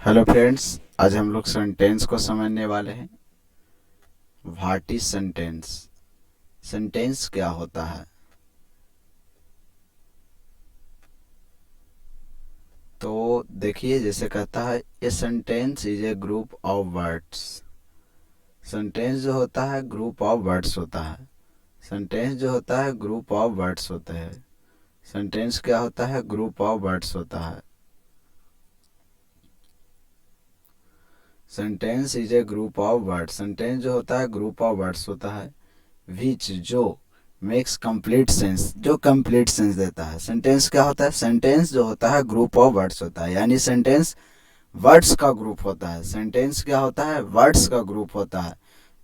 Hello friends, आज हम लोग सेंटेंस को समझने वाले हैं। What is sentence? सेंटेंस क्या होता है? तो देखिए, जैसे कहता है a sentence is a group of words. Sentence जो होता है ग्रुप ऑफ वर्ड्स होता है। सेंटेंस जो होता है ग्रुप ऑफ वर्ड्स होते हैं। सेंटेंस क्या होता है? ग्रुप ऑफ वर्ड्स होता है। Sentence is a group of words. Sentence जो होता है ग्रुप ऑफ वर्ड्स होता है। विच जो मेक्स कंप्लीट सेंस, जो कंप्लीट सेंस देता है। सेंटेंस क्या होता है? सेंटेंस जो होता है ग्रुप ऑफ वर्ड्स होता है, यानी सेंटेंस वर्ड्स का ग्रुप होता है। सेंटेंस क्या होता है? वर्ड्स का ग्रुप होता है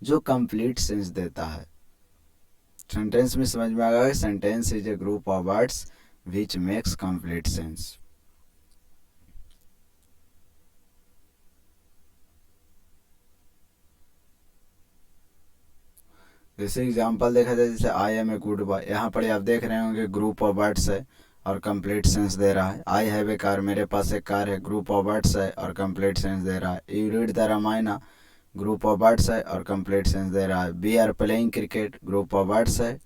जो कंप्लीट सेंस देता है। सेंटेंस में समझ में आ गया? Sentence is a group of words which makes complete sense. जैसे एग्जांपल देखा जाए, जैसे I am a good boy, यहाँ पर आप देख रहे होंगे ग्रुप ऑफ वर्ड्स है और कंप्लीट सेंस दे रहा है। आई हैव ए कार, मेरे पास एक कार है, ग्रुप ऑफ वर्ड्स है और कंप्लीट सेंस दे रहा है। You read the Ramayana, group of words है और कंप्लीट सेंस दे रहा है। We are playing cricket, group of words है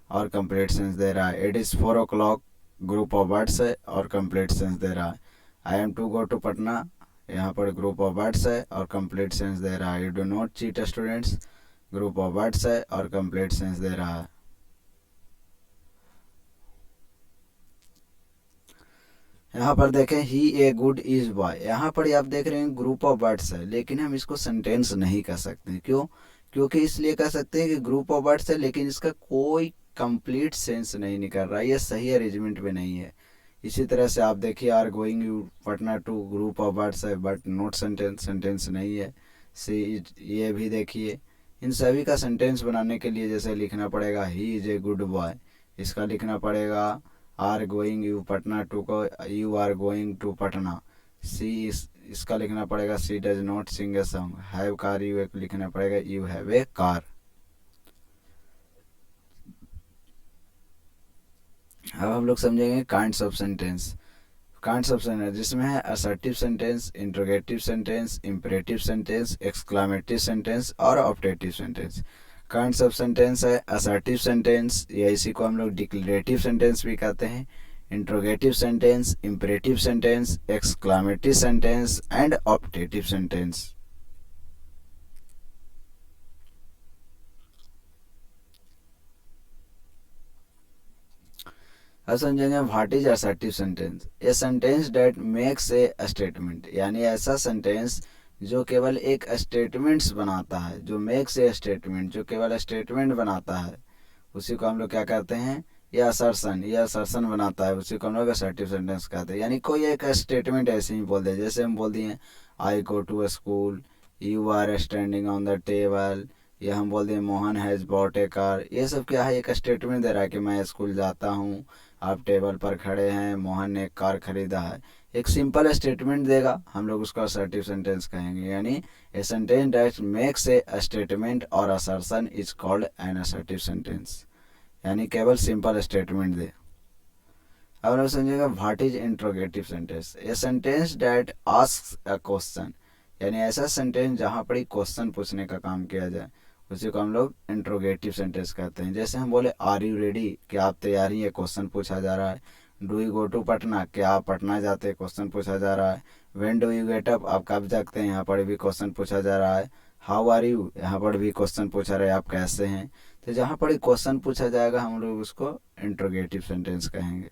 और कंप्लीट सेंस दे रहा है। It is 4 o'clock, group of words है और कंप्लीट सेंस दे रहा है। I am to go to Patna, यहाँ पर ग्रुप ऑफ वर्ड्स है और कंप्लीट सेंस दे रहा है। You do not cheat students, group of words है और कंप्लीट सेंस दे रहा है। यहाँ पर देखें ही ए गुड इज बॉय, यहाँ पर आप देख रहे हैं ग्रुप ऑफ वर्ड्स है, लेकिन हम इसको सेंटेंस नहीं कह सकते। क्यों? क्योंकि इसलिए कह सकते हैं कि ग्रुप ऑफ वर्ड्स है लेकिन इसका कोई कंप्लीट सेंस नहीं निकल रहा है, ये सही अरेंजमेंट में नहीं है। इसी तरह से आप देखिए are going you Patna to, group of words है बट नॉट सेंटेंस, सेंटेंस नहीं है। सी, ये भी देखिए, इन सभी का सेंटेंस बनाने के लिए जैसे लिखना पड़ेगा he is a good boy, इसका लिखना पड़ेगा are going you Patna to को you are going to Patna. She इसका लिखना पड़ेगा she does not sing a song. Have car, you एक लिखना पड़ेगा यू हैव ए कार। अब हम लोग समझेंगे kinds of sentence. Kinds of sentence जिसमें है assertive sentence, interrogative sentence, imperative sentence, exclamative sentence और optative sentence. Kinds of sentence है असर्टिव सेंटेंस, या इसी को हम लोग डिक्लेरेटिव सेंटेंस भी कहते हैं, interrogative sentence, imperative sentence, exclamative sentence and optative sentence. अब समझेंगे what is assertive sentence. A sentence that makes a statement, यानी ऐसा सेंटेंस जो केवल एक स्टेटमेंट्स बनाता है, जो मेक्स ए स्टेटमेंट, जो केवल स्टेटमेंट बनाता है, उसी को हम लोग क्या कहते हैं? ये असर्सन बनाता है, उसी को हम लोग असर्टिव सेंटेंस कहते हैं। यानी कोई एक स्टेटमेंट ऐसे ही बोल दे, जैसे हम बोल दिए I go to school, you are standing on the table, या हम बोल दिए Mohan has bought a car. ये सब क्या है? एक स्टेटमेंट दे रहा है कि मैं स्कूल जाता हूँ, आप टेबल पर खड़े हैं, मोहन ने एक कार खरीदा है। एक सिंपल स्टेटमेंट देगा, हम लोग उसको असर्टिव सेंटेंस कहेंगे। यानी a sentence that makes a statement or assertion is called an assertive sentence, यानी केवल सिंपल स्टेटमेंट दे। अब हम समझेगा what is interrogative sentence. A sentence that asks a question, यानी ऐसा सेंटेंस जहाँ पर क्वेश्चन पूछने का काम किया जाए, उसी को हम लोग इंट्रोगेटिव सेंटेंस कहते हैं। जैसे हम बोले आर यू रेडी, क्या आप तैयार हैं, ये क्वेश्चन पूछा जा रहा है। Do you go to Patna, क्या आप पटना जाते हैं, क्वेश्चन पूछा जा रहा है। When do you get up, आप कब जगते हैं, यहाँ पर भी क्वेश्चन पूछा जा रहा है। हाउ आर यू, यहाँ पर भी क्वेश्चन पूछा रहा है आप कैसे हैं। तो जहाँ पर क्वेश्चन पूछा जाएगा हम लोग उसको इंट्रोगेटिव सेंटेंस कहेंगे।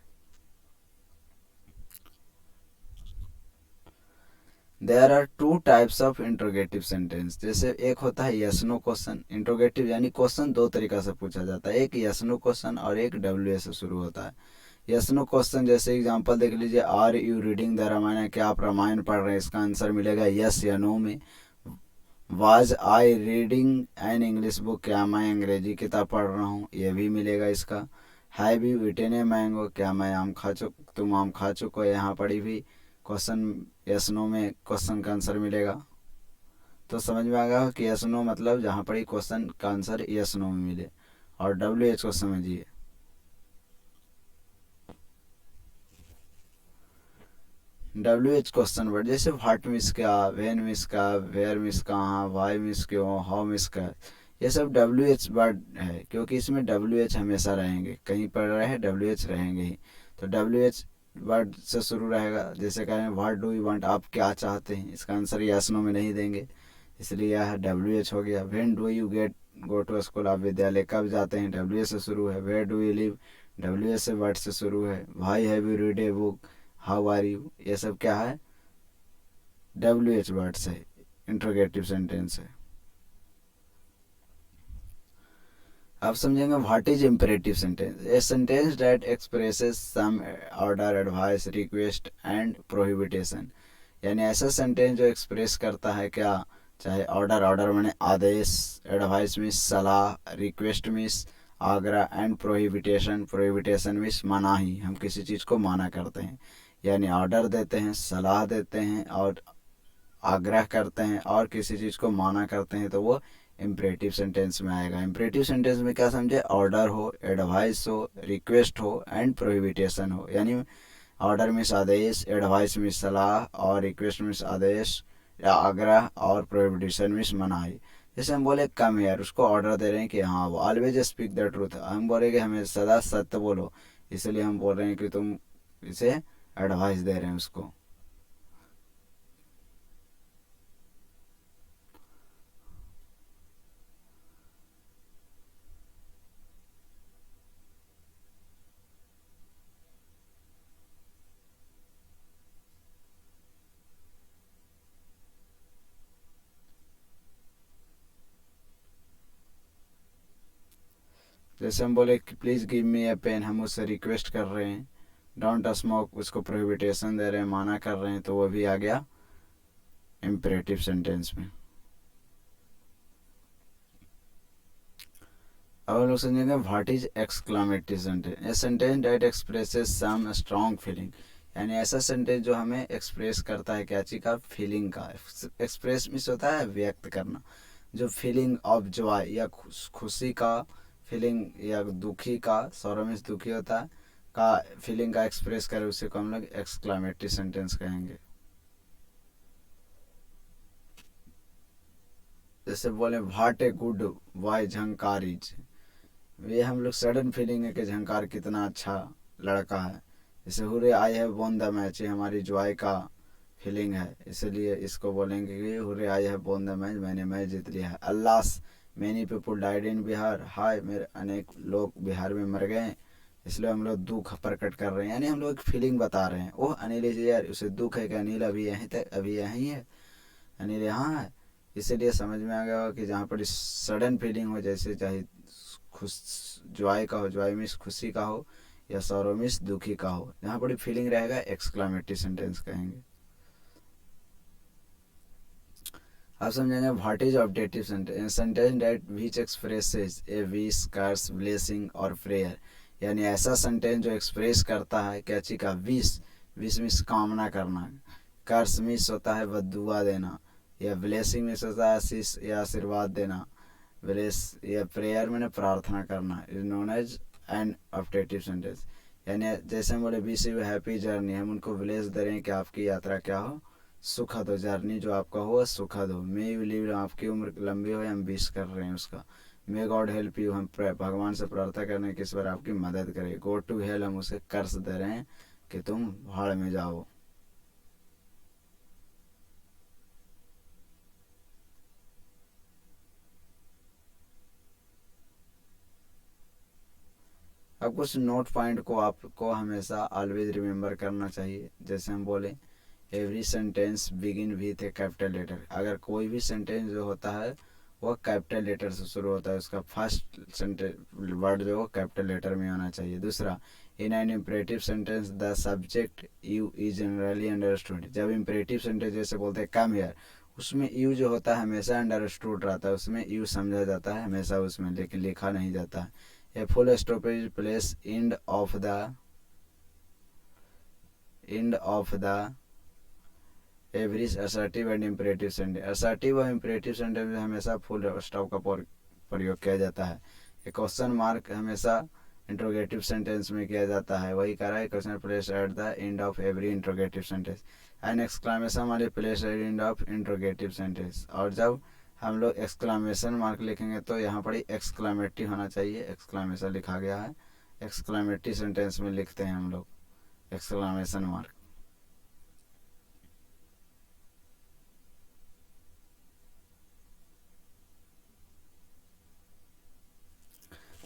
There are two types of interrogative sentence. जैसे एक होता है यस नो क्वेश्चन। इंट्रोगेटिव यानी क्वेश्चन दो तरीका से पूछा जाता है, एक यस नो क्वेश्चन और एक डब्ल्यू से शुरू होता है। यस नो क्वेश्चन जैसे एग्जांपल देख लीजिए, are you reading the Ramayana, क्या आप रामायण पढ़ रहे हैं, इसका आंसर मिलेगा यस या नो में। Was I reading an English book, क्या मैं अंग्रेजी किताब पढ़ रहा हूँ, ये भी मिलेगा इसका। Have you eaten a mango, क्या मैं आम खा चुक तुम आम खा चुको हो, यहाँ पढ़ी भी क्वेश्चन यस नो में क्वेश्चन का आंसर मिलेगा। तो समझ में आ गया कि यस नो मतलब जहाँ पर क्वेश्चन का आंसर यस नो में मिले। और डब्ल्यू एच को समझिए। WH क्वेश्चन वर्ड, जैसे व्हाट मिस क्या, व्हेन मिस का, वेयर मिस कहाँ, वाई मिस क्यों, हाउ मिस का, ये सब WH वर्ड है, क्योंकि इसमें WH हमेशा रहेंगे, कहीं पर रहे WH रहेंगे ही। तो WH वर्ड से शुरू रहेगा। जैसे कहें व्हाट डू यू वांट, आप क्या चाहते हैं, इसका आंसर यस नो में नहीं देंगे, इसलिए यह WH हो गया। When do you get go to school, आप विद्यालय कब जाते हैं, WH से शुरू है। Where do you live, WH से वर्ड से शुरू है। Why have you read a book, how are you, ये सब क्या है, WH वर्ड्स है, इंट्रोगेटिव सेंटेंस है। आप समझेंगे what is imperative sentence, a sentence that expresses some order, advice, request and prohibition. यानी ऐसा सेंटेंस जो एक्सप्रेस करता है क्या, चाहे ऑर्डर, ऑर्डर माने आदेश, एडवाइस मीन्स सलाह, रिक्वेस्ट मीन्स आग्रह, एंड प्रोहिबिटेशन, प्रोहिबिटेशन मीन्स मनाही, हम किसी चीज़ को माना करते हैं। यानी ऑर्डर देते हैं, सलाह देते हैं और आग्रह करते हैं और किसी चीज़ को माना करते हैं, तो वो इम्परेटिव सेंटेंस में आएगा। इम्परेटिव सेंटेंस में क्या समझे, ऑर्डर हो, एडवाइस हो, रिक्वेस्ट हो एंड प्रोहिबिटेशन हो। यानी ऑर्डर मीन्स आदेश, एडवाइस मीन्स सलाह और रिक्वेस्ट मीन्स आदेश या आग्रह और प्रोहिबिटेशन मीन्स मनाही। जैसे हम बोले कम हेयर, उसको ऑर्डर दे रहे हैं कि हाँ वो ऑलवेज स्पीक द ट्रूथ, हम बोले कि हमें सदा सत्य बोलो, इसलिए हम बोल रहे हैं कि तुम इसे एडवाइस दे रहे हैं उसको। जैसे हम बोले कि please give me a pen, हम उससे रिक्वेस्ट कर रहे हैं। डोंट स्मोक, उसको प्रोहिबिटेशन दे रहे हैं, माना कर रहे हैं, तो वो भी आ गया इम्परेटिव सेंटेंस में। अब हम लोग समझेंगे what is exclamatory sentence, a sentence that expresses some strong feeling. यानी ऐसा सेंटेंस जो हमें एक्सप्रेस करता है क्या चीज़ का, फीलिंग का। एक्सप्रेस मीन्स होता है व्यक्त करना, जो फीलिंग ऑफ जॉय या खुशी का फीलिंग, या दुखी का, सॉरो मीन्स दुखी होता है, का फीलिंग का एक्सप्रेस करे, उसी को हम लोग एक्सक्लामेटरी सेंटेंस कहेंगे। जैसे बोले what a good boy Jhankar is, ये हम लोग सडन फीलिंग है कि झंकार कितना अच्छा लड़का है। जैसे hurray I have won the match, ये हमारी जॉय का फीलिंग है, इसलिए इसको बोलेंगे कि hurray I have won the match, मैंने मैच जीत लिया है। Alas many people died in Bihar, हाय मेरे अनेक लोग बिहार में मर गए, इसलिए हम लोग दुख प्रकट कर रहे हैं। यानी हम लोग एक फीलिंग बता रहे हैं। ओह अनिल इज यार, उसे दुख है कि अनिल अभी यहीं तक, अभी यहीं है, अनिल यहाँ है। इसीलिए समझ में आ गया होगा कि जहाँ पर सडन फीलिंग हो, जैसे चाहे खुश जॉय का हो, जॉय मीन्स खुशी का हो, या सौरो मीन्स दुखी का हो, जहाँ बड़ी फीलिंग रहेगा एक्सक्लामेटरी सेंटेंस कहेंगे। आप समझेंगे what is objective sentence, sentence that which expresses a wish, curse, blessing और प्रेयर। यानी ऐसा सेंटेंस जो एक्सप्रेस करता है क्या चीज का, विश, विश मीन्स कामना करना, कर्स मीन्स होता है बददुआ देना, या ब्लेसिंग मीन्स होता है आशीष या आशीर्वाद देना, ब्लेस या प्रेयर मैंने प्रार्थना करना, is known as an objective sentence. यानी जैसे हम बोले विश यू हैप्पी जर्नी, हम उनको ब्लेस दे रहे हैं कि आपकी यात्रा क्या हो, सुखद हो, जर्नी जो आपका हो सुखद हो। मे यू लिव, आपकी उम्र लंबी हो, हम विश कर रहे हैं उसका। मे गॉड हेल्प यू, हम भगवान से प्रार्थना कर रहे हैं कि इस बार आपकी मदद करे। गो टू हेल, हम उसे कर्ज दे रहे हैं कि तुम भाड़ में जाओ। अब कुछ नोट पॉइंट को आपको हमेशा ऑलवेज रिमेंबर करना चाहिए। जैसे हम बोले every sentence begin with a capital letter, अगर कोई भी सेंटेंस जो होता है वह कैपिटल लेटर से शुरू होता है, उसका फर्स्ट सेंटेंस वर्ड जो कैपिटल लेटर में होना चाहिए। दूसरा, in an imperative sentence the subject you is generally understood, जब इम्परेटिव सेंटेंस जैसे बोलते हैं कम हियर, उसमें यू जो होता है हमेशा अंडरस्टूड रहता है, उसमें यू समझा जाता है हमेशा उसमें, लेकिन लिखा नहीं जाता है। A full stoppage place end of the every assertive and imperative sentence, assertive और इम्परेटिव सेंटेंस में हमेशा फुल स्टॉप का प्रयोग किया जाता है। एक क्वेश्चन मार्क हमेशा इंट्रोगेटिव सेंटेंस में किया जाता है वही कह रहा है, question place at the end of every interrogative sentence, an exclamation वाली place at end of interrogative sentence. और जब हम लोग एक्सक्लामेशन मार्क लिखेंगे तो यहाँ पर ही एक्सक्लामेटिव होना चाहिए, एक्सक्लामेशन लिखा गया है, एक्सक्लामेटिव सेंटेंस में लिखते हैं हम लोग एक्सक्लामेशन मार्क।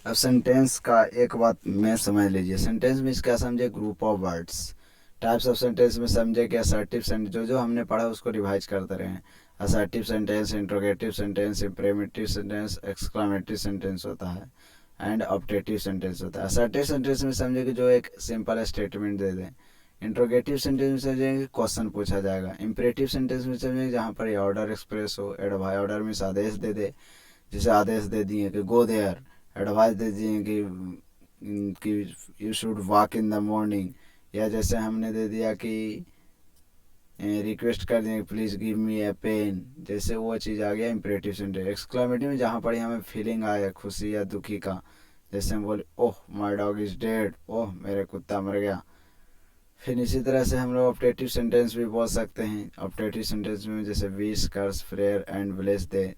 अब सेंटेंस का एक बात में समझ लीजिए, सेंटेंस में क्या समझे, group of words. Types of sentence में समझे कि असर्टिव सेंटेंस, जो हमने पढ़ा उसको रिवाइज करते रहे। Assertive sentence, interrogative sentence, imperative sentence, exclamative sentence होता है, एंड ऑप्टेटिव सेंटेंस होता है। असर्टिव सेंटेंस में समझे कि जो एक सिंपल स्टेटमेंट दे दें। इंट्रोगेटिव सेंटेंस में समझेंगे क्वेश्चन पूछा जाएगा। इम्परेटिव सेंटेंस में समझेंगे जहाँ पर ऑर्डर एक्सप्रेस हो, एडवाइस, ऑर्डर में आदेश दे दे, जैसे आदेश दे दिए कि गो देयर, एडवाइस दे दिए कि you should walk in the morning, या जैसे हमने दे दिया कि रिक्वेस्ट कर दें please give me a pen, जैसे वो चीज़ आ गया इम्परेटिव सेंटेंस। एक्सक्लामेटिव में जहाँ पर हमें फीलिंग आया खुशी या दुखी का, जैसे हम बोले oh my dog is dead, oh मेरे कुत्ता मर गया। फिर इसी तरह से हम लोग ऑप्टेटिव सेंटेंस भी बोल सकते हैं। ऑप्टेटिव सेंटेंस में जैसे wish, curse, prayer and bless दे,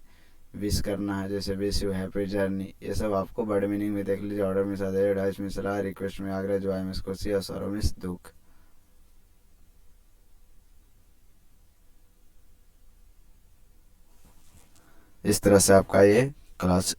विश करना है जैसे विश यू हैप्पी जर्नी, ये सब आपको बड़े मीनिंग में देख लीजिए। ऑर्डर में सादे, एडवाइस में सलाह, रिक्वेस्ट में आग्रह, जॉय में खुशी और सौरव में दुख। इस तरह से आपका ये क्लास